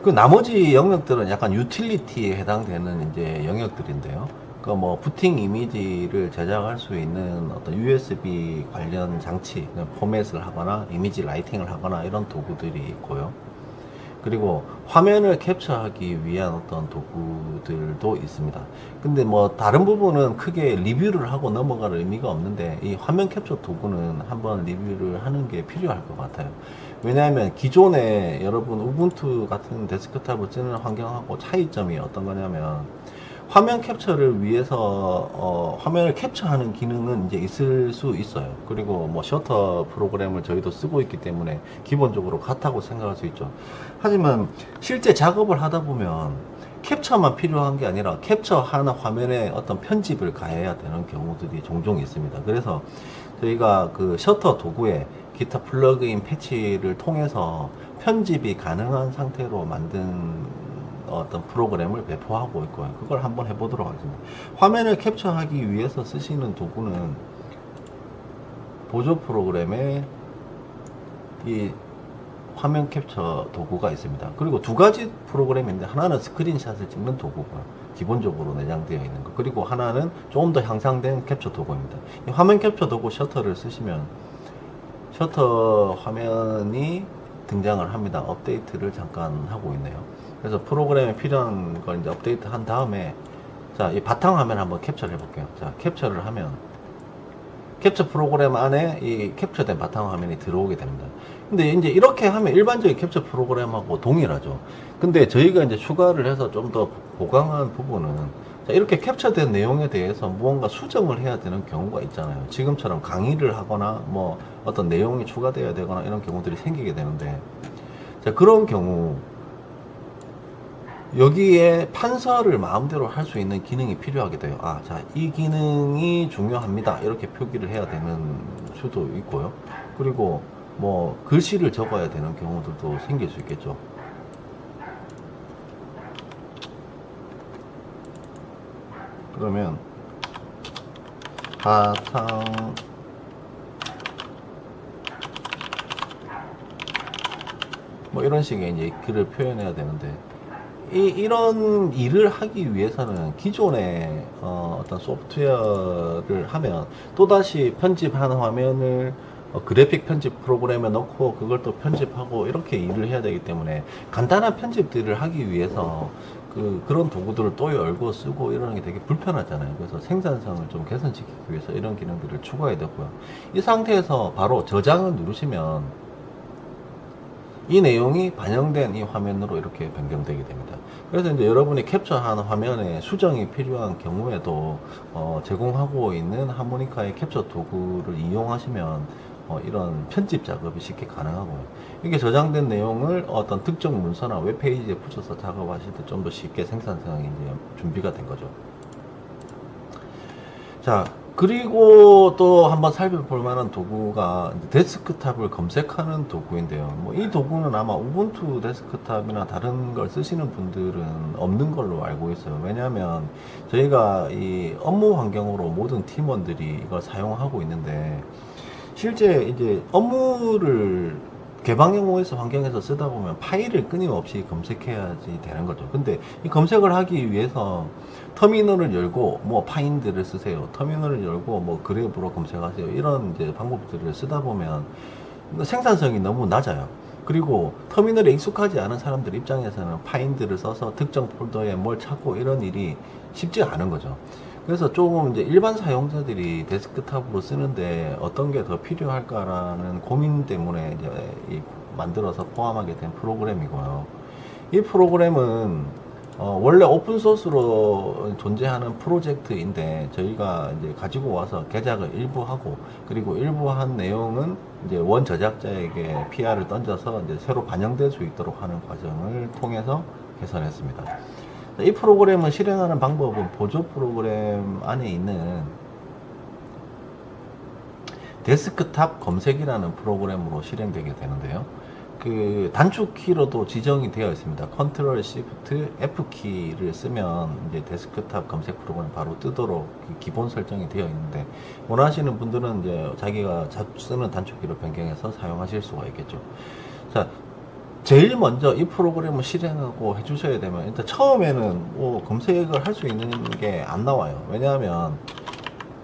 그 나머지 영역들은 약간 유틸리티에 해당되는 이제 영역들인데요. 그 뭐 부팅 이미지를 제작할 수 있는 어떤 USB 관련 장치, 포맷을 하거나 이미지 라이팅을 하거나 이런 도구들이 있고요. 그리고 화면을 캡처하기 위한 어떤 도구들도 있습니다. 근데 뭐 다른 부분은 크게 리뷰를 하고 넘어갈 의미가 없는데 이 화면 캡처 도구는 한번 리뷰를 하는 게 필요할 것 같아요. 왜냐하면 기존에 여러분 우분투 같은 데스크탑을 쓰는 환경하고 차이점이 어떤 거냐면 화면 캡처를 위해서 화면을 캡처하는 기능은 이제 있을 수 있어요. 그리고 뭐 셔터 프로그램을 저희도 쓰고 있기 때문에 기본적으로 같다고 생각할 수 있죠. 하지만 실제 작업을 하다 보면 캡처만 필요한 게 아니라 캡처하는 화면에 어떤 편집을 가해야 되는 경우들이 종종 있습니다. 그래서 저희가 그 셔터 도구에 기타 플러그인 패치를 통해서 편집이 가능한 상태로 만든 어떤 프로그램을 배포하고 있고요. 그걸 한번 해보도록 하겠습니다. 화면을 캡처하기 위해서 쓰시는 도구는 보조 프로그램에 이 화면 캡처 도구가 있습니다. 그리고 두 가지 프로그램인데 하나는 스크린샷을 찍는 도구가 기본적으로 내장되어 있는 거, 그리고 하나는 조금 더 향상된 캡처 도구입니다. 이 화면 캡처 도구 셔터를 쓰시면 셔터 화면이 등장을 합니다. 업데이트를 잠깐 하고 있네요. 그래서 프로그램에 필요한 걸 이제 업데이트 한 다음에, 자, 이 바탕화면 한번 캡처를 해볼게요. 자, 캡처를 하면 캡처 프로그램 안에 이 캡처된 바탕화면이 들어오게 됩니다. 근데 이제 이렇게 하면 일반적인 캡처 프로그램하고 동일하죠. 근데 저희가 이제 추가를 해서 좀 더 보강한 부분은, 자, 이렇게 캡처된 내용에 대해서 무언가 수정을 해야 되는 경우가 있잖아요. 지금처럼 강의를 하거나 뭐 어떤 내용이 추가되어야 되거나 이런 경우들이 생기게 되는데, 자, 그런 경우 여기에 판서를 마음대로 할 수 있는 기능이 필요하게 돼요. 아, 자, 이 기능이 중요합니다. 이렇게 표기를 해야 되는 수도 있고요. 그리고 뭐 글씨를 적어야 되는 경우들도 생길 수 있겠죠. 그러면 바탕 뭐 이런 식의 이제 글을 표현해야 되는데, 이런 일을 하기 위해서는 기존의 어떤 소프트웨어를 하면 또다시 편집하는 화면을 그래픽 편집 프로그램에 넣고 그걸 또 편집하고 이렇게 일을 해야 되기 때문에 간단한 편집들을 하기 위해서 그런 도구들을 또 열고 쓰고 이러는 게 되게 불편하잖아요. 그래서 생산성을 좀 개선시키기 위해서 이런 기능들을 추가해야 되고요. 이 상태에서 바로 저장을 누르시면 이 내용이 반영된 이 화면으로 이렇게 변경되게 됩니다. 그래서 이제 여러분이 캡처한 화면에 수정이 필요한 경우에도 제공하고 있는 하모니카의 캡처 도구를 이용하시면 이런 편집 작업이 쉽게 가능하고요. 이게 저장된 내용을 어떤 특정 문서나 웹페이지에 붙여서 작업하실 때 좀 더 쉽게 생산성이 이제 준비가 된 거죠. 자, 그리고 또 한번 살펴볼 만한 도구가 데스크탑을 검색하는 도구인데요. 뭐 이 도구는 아마 우분투 데스크탑이나 다른 걸 쓰시는 분들은 없는 걸로 알고 있어요. 왜냐하면 저희가 이 업무 환경으로 모든 팀원들이 이걸 사용하고 있는데, 실제 이제 업무를 개방형 OS 환경에서 쓰다 보면 파일을 끊임없이 검색해야지 되는 거죠. 근데 이 검색을 하기 위해서 터미널을 열고 뭐 파인드를 쓰세요. 터미널을 열고 뭐 그래브로 검색하세요. 이런 이제 방법들을 쓰다 보면 생산성이 너무 낮아요. 그리고 터미널에 익숙하지 않은 사람들 입장에서는 파인드를 써서 특정 폴더에 뭘 찾고 이런 일이 쉽지가 않은 거죠. 그래서 조금 이제 일반 사용자들이 데스크탑으로 쓰는데 어떤 게 더 필요할까라는 고민 때문에 이제 만들어서 포함하게 된 프로그램이고요. 이 프로그램은 원래 오픈소스로 존재하는 프로젝트인데 저희가 이제 가지고 와서 개작을 일부 하고, 그리고 일부 한 내용은 이제 원 제작자에게 PR을 던져서 이제 새로 반영될 수 있도록 하는 과정을 통해서 개선했습니다. 이 프로그램을 실행하는 방법은 보조 프로그램 안에 있는 데스크탑 검색이라는 프로그램으로 실행되게 되는데요. 그 단축키로도 지정이 되어 있습니다. 컨트롤 시프트 F 키를 쓰면 이제 데스크탑 검색 프로그램 바로 뜨도록 기본 설정이 되어 있는데, 원하시는 분들은 이제 자기가 쓰는 단축키로 변경해서 사용하실 수가 있겠죠. 자, 제일 먼저 이 프로그램을 실행하고 해주셔야 되면 일단 처음에는 뭐 검색을 할 수 있는 게 안 나와요. 왜냐하면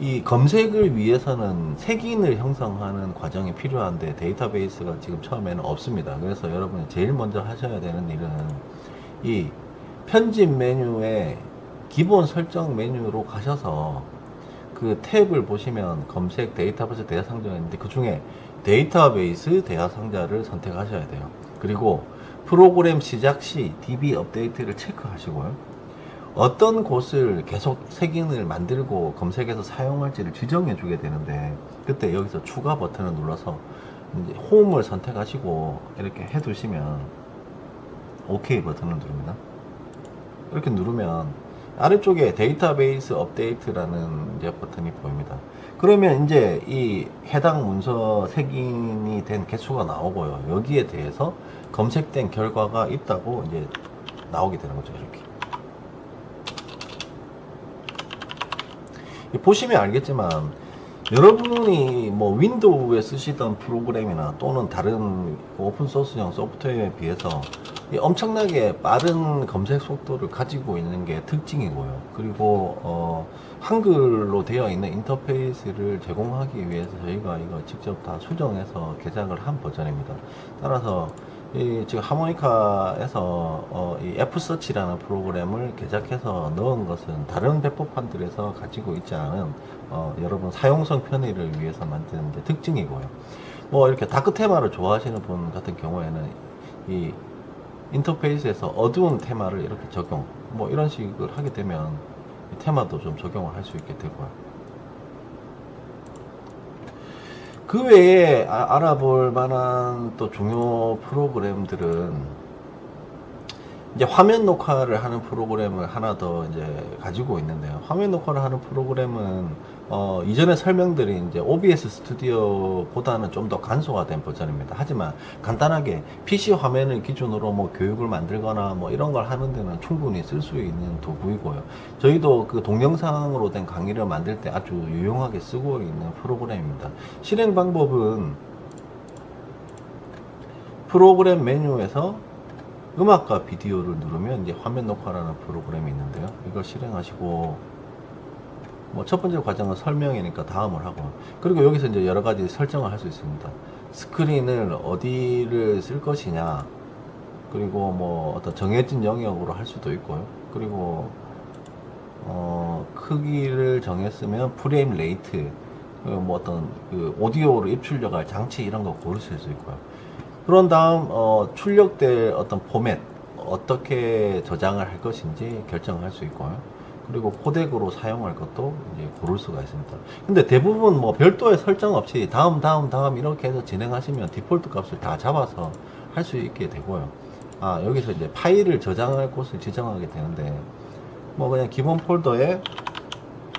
이 검색을 위해서는 색인을 형성하는 과정이 필요한데 데이터베이스가 지금 처음에는 없습니다. 그래서 여러분이 제일 먼저 하셔야 되는 일은 이 편집 메뉴에 기본 설정 메뉴로 가셔서 그 탭을 보시면 검색 데이터베이스 대화 상자가 있는데 그 중에 데이터베이스 대화 상자를 선택하셔야 돼요. 그리고 프로그램 시작 시 DB 업데이트를 체크하시고요. 어떤 곳을 계속 색인을 만들고 검색해서 사용할지를 지정해 주게 되는데 그때 여기서 추가 버튼을 눌러서 이제 홈을 선택하시고 이렇게 해 두시면 OK 버튼을 누릅니다. 이렇게 누르면 아래쪽에 데이터베이스 업데이트라는 이제 버튼이 보입니다. 그러면 이제 이 해당 문서 색인이 된 개수가 나오고요. 여기에 대해서 검색된 결과가 있다고 이제 나오게 되는 거죠. 이렇게. 보시면 알겠지만 여러분이 뭐 윈도우에 쓰시던 프로그램이나 또는 다른 오픈소스형 소프트웨어에 비해서 엄청나게 빠른 검색 속도를 가지고 있는 게 특징이고요. 그리고 한글로 되어 있는 인터페이스를 제공하기 위해서 저희가 이거 직접 다 수정해서 개작을 한 버전입니다. 따라서 지금 하모니카에서 이 F서치라는 프로그램을 개작해서 넣은 것은 다른 배포판들에서 가지고 있지 않은 여러분 사용성 편의를 위해서 만든 특징이고요. 뭐 이렇게 다크 테마를 좋아하시는 분 같은 경우에는 이 인터페이스에서 어두운 테마를 이렇게 적용, 뭐 이런 식을 하게 되면 이 테마도 좀 적용을 할 수 있게 되고요. 그 외에 알아볼 만한 또 중요 프로그램들은 이제 화면 녹화를 하는 프로그램을 하나 더 이제 가지고 있는데요. 화면 녹화를 하는 프로그램은 이전에 설명드린 이제 OBS 스튜디오보다는 좀 더 간소화된 버전입니다. 하지만 간단하게 PC 화면을 기준으로 뭐 교육을 만들거나 뭐 이런 걸 하는 데는 충분히 쓸 수 있는 도구이고요. 저희도 그 동영상으로 된 강의를 만들 때 아주 유용하게 쓰고 있는 프로그램입니다. 실행 방법은 프로그램 메뉴에서 음악과 비디오를 누르면 이제 화면 녹화라는 프로그램이 있는데요. 이걸 실행하시고 뭐 첫 번째 과정은 설명이니까 다음을 하고 그리고 여기서 이제 여러 가지 설정을 할 수 있습니다. 스크린을 어디를 쓸 것이냐 그리고 뭐 어떤 정해진 영역으로 할 수도 있고요. 그리고 크기를 정했으면 프레임 레이트 뭐 어떤 그 오디오로 입출력할 장치 이런 거 고르실 수 있고요. 그런 다음 출력될 어떤 포맷 어떻게 저장을 할 것인지 결정할 수 있고요. 그리고 코덱으로 사용할 것도 이제 고를 수가 있습니다. 근데 대부분 뭐 별도의 설정 없이 다음 이렇게 해서 진행하시면 디폴트 값을 다 잡아서 할 수 있게 되고요. 여기서 이제 파일을 저장할 곳을 지정하게 되는데 뭐 그냥 기본 폴더에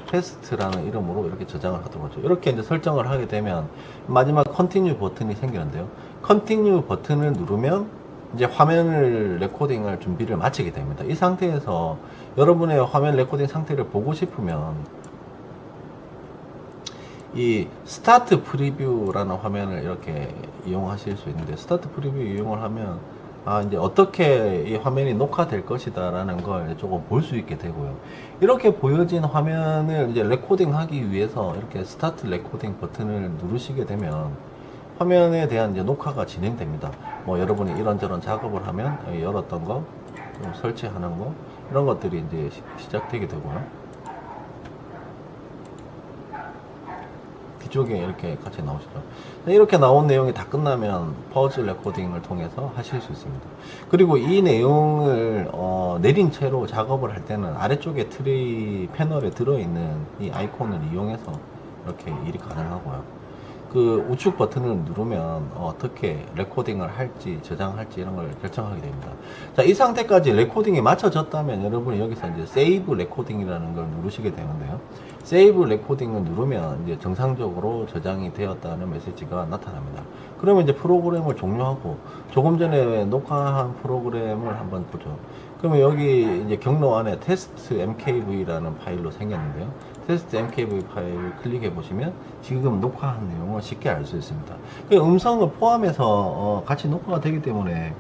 테스트라는 이름으로 이렇게 저장을 하도록 하죠. 이렇게 이제 설정을 하게 되면 마지막 컨티뉴 버튼이 생기는데요. 컨티뉴 버튼을 누르면 이제 화면을 레코딩할 준비를 마치게 됩니다. 이 상태에서 여러분의 화면 레코딩 상태를 보고 싶으면 이 스타트 프리뷰라는 화면을 이렇게 이용하실 수 있는데 스타트 프리뷰 이용을 하면 이제 어떻게 이 화면이 녹화될 것이다 라는 걸 조금 볼 수 있게 되고요. 이렇게 보여진 화면을 이제 레코딩 하기 위해서 이렇게 스타트 레코딩 버튼을 누르시게 되면 화면에 대한 이제 녹화가 진행됩니다. 뭐 여러분이 이런저런 작업을 하면 열었던 거, 좀 설치하는 거 이런 것들이 이제 시작되게 되고요. 뒤쪽에 이렇게 같이 나오시죠. 이렇게 나온 내용이 다 끝나면 퍼즈 레코딩을 통해서 하실 수 있습니다. 그리고 이 내용을 내린 채로 작업을 할 때는 아래쪽에 트레이 패널에 들어있는 이 아이콘을 이용해서 이렇게 일이 가능하고요. 그 우측 버튼을 누르면 어떻게 레코딩을 할지 저장할지 이런 걸 결정하게 됩니다. 자, 이 상태까지 레코딩이 맞춰졌다면 여러분이 여기서 이제 세이브 레코딩이라는 걸 누르시게 되는데요. 세이브 레코딩을 누르면 이제 정상적으로 저장이 되었다는 메시지가 나타납니다. 그러면 이제 프로그램을 종료하고 조금 전에 녹화한 프로그램을 한번 보죠. 그러면 여기 이제 경로 안에 테스트 mkv라는 파일로 생겼는데요. 테스트 mkv 파일을 클릭해 보시면 지금 녹화한 내용을 쉽게 알 수 있습니다. 그 음성을 포함해서 같이 녹화가 되기 때문에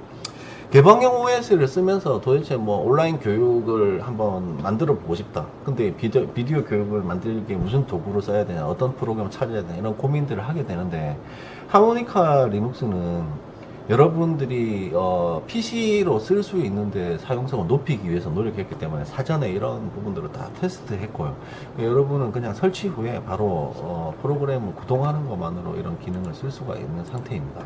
개방형 OS를 쓰면서 도대체 뭐 온라인 교육을 한번 만들어 보고 싶다. 근데 비디오 교육을 만들기에 무슨 도구를 써야 되냐, 어떤 프로그램을 찾아야 되냐, 이런 고민들을 하게 되는데, 하모니카 리눅스는 여러분들이 PC로 쓸 수 있는데 사용성을 높이기 위해서 노력했기 때문에 사전에 이런 부분들을 다 테스트했고요. 여러분은 그냥 설치 후에 바로 프로그램을 구동하는 것만으로 이런 기능을 쓸 수가 있는 상태입니다.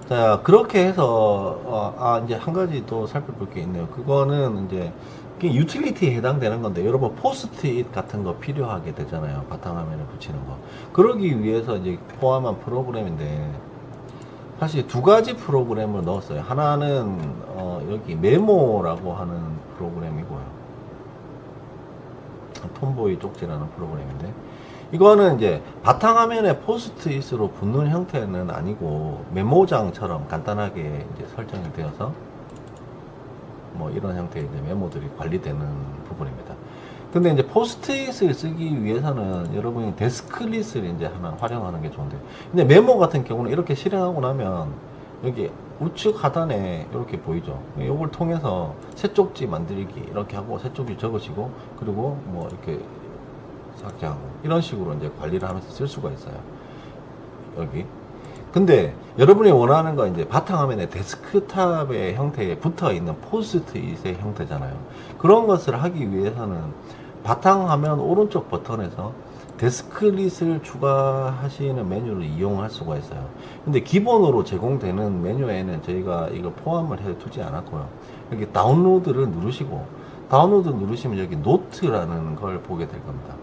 자, 그렇게 해서 이제 한 가지 또 살펴볼 게 있네요. 그거는 이제 유틸리티에 해당되는 건데, 여러분 포스트잇 같은 거 필요하게 되잖아요. 바탕화면에 붙이는 거. 그러기 위해서 이제 포함한 프로그램인데, 사실 두 가지 프로그램을 넣었어요. 하나는 여기 메모라고 하는 프로그램이고요. 톰보이 쪽지라는 프로그램인데, 이거는 이제 바탕화면에 포스트잇으로 붙는 형태는 아니고 메모장처럼 간단하게 이제 설정이 되어서 뭐 이런 형태의 이제 메모들이 관리되는 부분입니다. 근데 이제 포스트잇을 쓰기 위해서는 여러분이 데스크릿을 이제 하나 활용하는 게 좋은데, 근데 메모 같은 경우는 이렇게 실행하고 나면 여기 우측 하단에 이렇게 보이죠. 이걸 통해서 새 쪽지 만들기 이렇게 하고 새 쪽지 적으시고, 그리고 뭐 이렇게 삭제하고 이런 식으로 이제 관리를 하면서 쓸 수가 있어요. 여기. 근데 여러분이 원하는 건 이제 바탕화면에 데스크탑의 형태에 붙어 있는 포스트잇의 형태잖아요. 그런 것을 하기 위해서는 바탕화면 오른쪽 버튼에서 데스크릿을 추가하시는 메뉴를 이용할 수가 있어요. 근데 기본으로 제공되는 메뉴에는 저희가 이거 포함을 해 두지 않았고요. 여기 다운로드를 누르시고, 다운로드 누르시면 여기 노트라는 걸 보게 될 겁니다.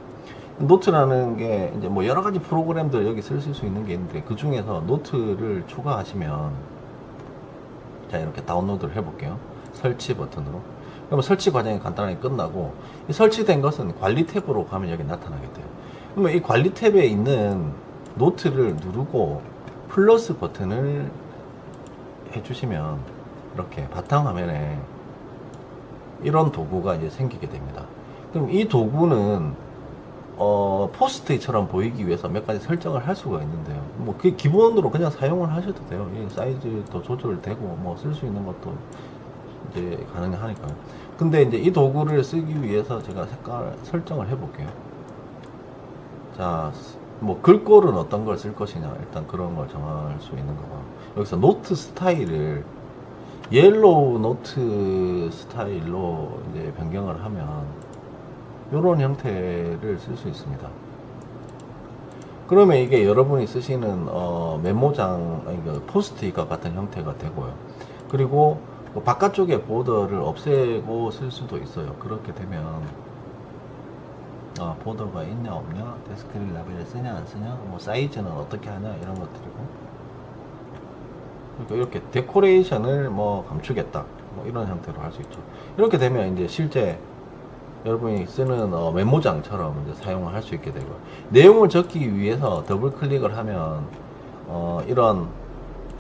노트라는 게 이제 뭐 여러 가지 프로그램들 여기 쓰실 수 있는 게 있는데, 그 중에서 노트를 추가하시면, 자, 이렇게 다운로드를 해 볼게요. 설치 버튼으로. 그러면 설치 과정이 간단하게 끝나고, 이 설치된 것은 관리 탭으로 가면 여기 나타나게 돼요. 그러면 이 관리 탭에 있는 노트를 누르고 플러스 버튼을 해주시면 이렇게 바탕화면에 이런 도구가 이제 생기게 됩니다. 그럼 이 도구는 포스트잇처럼 보이기 위해서 몇 가지 설정을 할 수가 있는데요. 뭐 그 기본으로 그냥 사용을 하셔도 돼요. 이 사이즈도 조절되고 뭐 쓸 수 있는 것도 이제 가능하니까요. 근데 이제 이 도구를 쓰기 위해서 제가 색깔 설정을 해 볼게요. 자, 뭐 글꼴은 어떤 걸 쓸 것이냐, 일단 그런 걸 정할 수 있는 거고, 여기서 노트 스타일을 옐로우 노트 스타일로 이제 변경을 하면 이런 형태를 쓸 수 있습니다. 그러면 이게 여러분이 쓰시는 메모장, 그 포스트잇과 같은 형태가 되고요. 그리고 바깥쪽에 보더를 없애고 쓸 수도 있어요. 그렇게 되면 보더가 있냐 없냐, 데스크릿 라벨을 쓰냐 안 쓰냐, 뭐 사이즈는 어떻게 하냐, 이런 것들이고, 그러니까 이렇게 데코레이션을 뭐 감추겠다, 뭐 이런 형태로 할 수 있죠. 이렇게 되면 이제 실제 여러분이 쓰는 메모장처럼 이제 사용을 할 수 있게 되고, 내용을 적기 위해서 더블 클릭을 하면 이런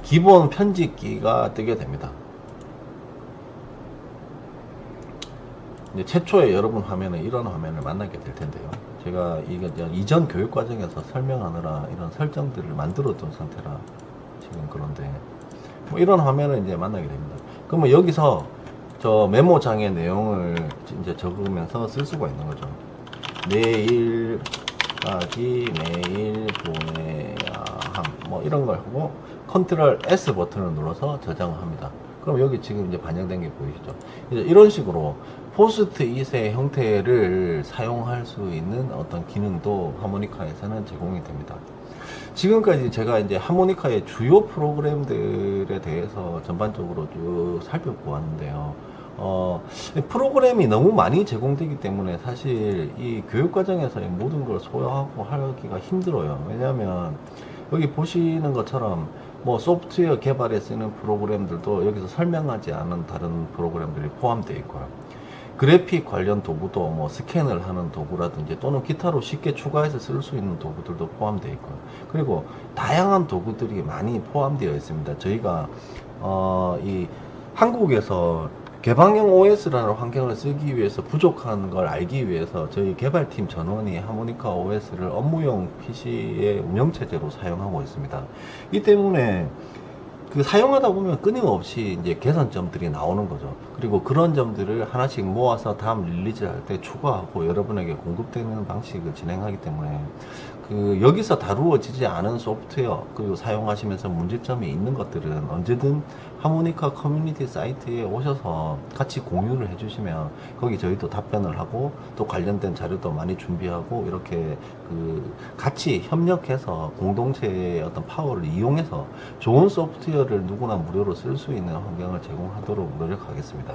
기본 편집기가 뜨게 됩니다. 이제 최초에 여러분 화면에 이런 화면을 만나게 될 텐데요. 제가 이거 이전 교육 과정에서 설명하느라 이런 설정들을 만들어 둔 상태라 지금 그런데, 뭐 이런 화면을 이제 만나게 됩니다. 그러면 여기서 저 메모장의 내용을 이제 적으면서 쓸 수가 있는 거죠. 내일까지 메일 보내야 함, 뭐 이런 걸 하고 컨트롤 S 버튼을 눌러서 저장을 합니다. 그럼 여기 지금 이제 반영된 게 보이시죠? 이제 이런 식으로 포스트잇의 형태를 사용할 수 있는 어떤 기능도 하모니카에서는 제공이 됩니다. 지금까지 제가 이제 하모니카의 주요 프로그램들에 대해서 전반적으로 쭉 살펴보았는데요. 프로그램이 너무 많이 제공되기 때문에 사실 이 교육과정에서 모든 걸 소화하고 하기가 힘들어요. 왜냐하면 여기 보시는 것처럼 뭐 소프트웨어 개발에 쓰는 프로그램들도 여기서 설명하지 않은 다른 프로그램들이 포함되어 있고요. 그래픽 관련 도구도 뭐 스캔을 하는 도구라든지 또는 기타로 쉽게 추가해서 쓸 수 있는 도구들도 포함되어 있고요. 그리고 다양한 도구들이 많이 포함되어 있습니다. 저희가 이 한국에서 개방형 OS라는 환경을 쓰기 위해서 부족한 걸 알기 위해서 저희 개발팀 전원이 하모니카 OS를 업무용 PC의 운영체제로 사용하고 있습니다. 이 때문에 그 사용하다 보면 끊임없이 이제 개선점들이 나오는 거죠. 그리고 그런 점들을 하나씩 모아서 다음 릴리즈 할 때 추가하고 여러분에게 공급되는 방식을 진행하기 때문에 그 여기서 다루어지지 않은 소프트웨어 그리고 사용하시면서 문제점이 있는 것들은 언제든 하모니카 커뮤니티 사이트에 오셔서 같이 공유를 해주시면 거기 저희도 답변을 하고 또 관련된 자료도 많이 준비하고 이렇게 그 같이 협력해서 공동체의 어떤 파워를 이용해서 좋은 소프트웨어를 누구나 무료로 쓸 수 있는 환경을 제공하도록 노력하겠습니다.